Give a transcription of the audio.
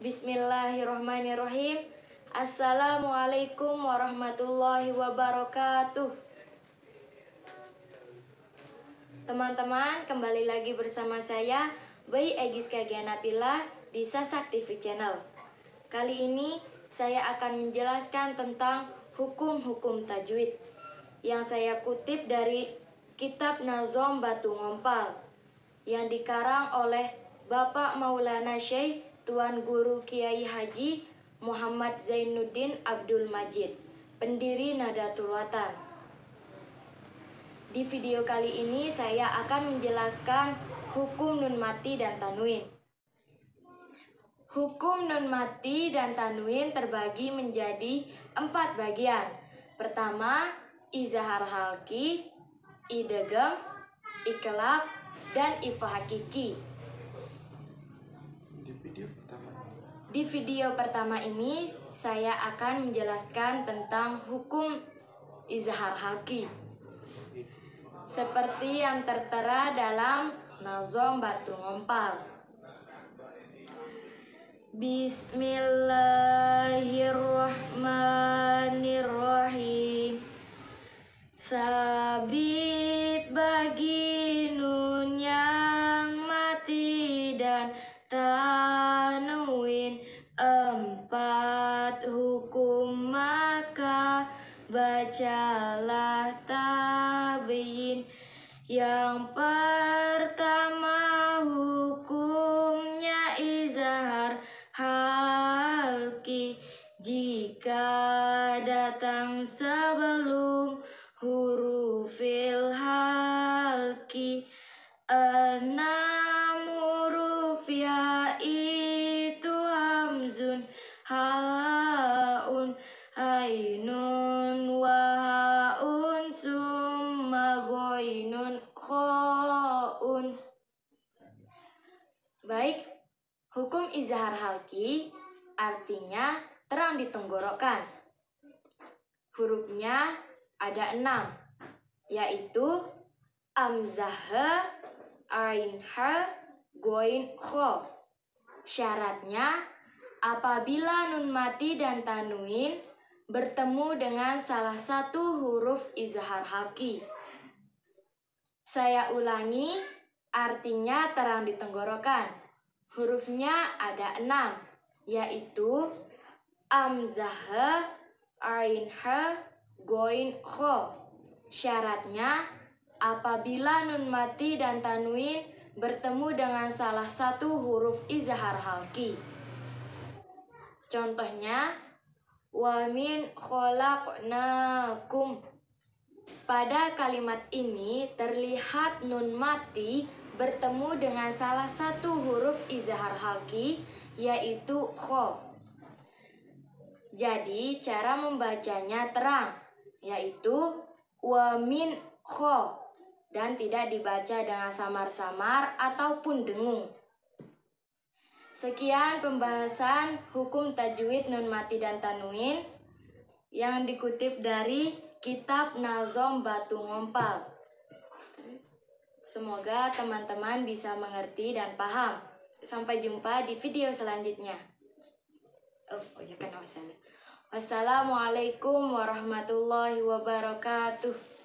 Bismillahirrahmanirrahim. Assalamualaikum warahmatullahi wabarakatuh. Teman-teman, kembali lagi bersama saya Bayi Egiska Gianapila di Sasak TV Channel. Kali ini saya akan menjelaskan tentang hukum-hukum tajwid yang saya kutip dari kitab Nazom Batu Ngompal yang dikarang oleh Bapak Maulana Syekh Tuan Guru Kiai Haji Muhammad Zainuddin Abdul Majid, pendiri Nahdlatul Watan. Di video kali ini saya akan menjelaskan hukum nun mati dan tanwin. Hukum nun mati dan tanwin terbagi menjadi 4 bagian. Pertama, izhar halki, idgham, iqlab, dan ikhfa hakiki. Di video pertama ini saya akan menjelaskan tentang hukum izhar halki seperti yang tertera dalam Nazom Batu Ngompal. Bismillahirrahmanirrahim. Sabit bagi nun yang mati dan tanwin 4 hukum, maka bacalah tabyin. Yang pertama hukumnya izhar halki jika datang sebelum hurufil halki. 6 huruf yaitu hamzun, haun, ainun, wahaun, summa ghainun, khaun. Baik, hukum izhar halki artinya terang di tenggorokan. Hurufnya ada 6, yaitu amzah, ain, ha, ghain, kha. Syaratnya apabila nun mati dan tanwin bertemu dengan salah satu huruf izhar halki. Saya ulangi, artinya terang di tenggorokan. Hurufnya ada 6, yaitu amzah, ain, ha, ghain, kha. Syaratnya apabila nun mati dan tanwin bertemu dengan salah satu huruf izhar halki. Contohnya, wa min khalaqnakum. Pada kalimat ini terlihat nun mati bertemu dengan salah satu huruf izhar halki, yaitu kha. Jadi cara membacanya terang, yaitu wa min kha, dan tidak dibaca dengan samar-samar ataupun dengung. Sekian pembahasan hukum tajwid nun mati dan tanwin yang dikutip dari kitab Nazom Batu Ngompal. Semoga teman-teman bisa mengerti dan paham. Sampai jumpa di video selanjutnya. Wassalamualaikum warahmatullahi wabarakatuh.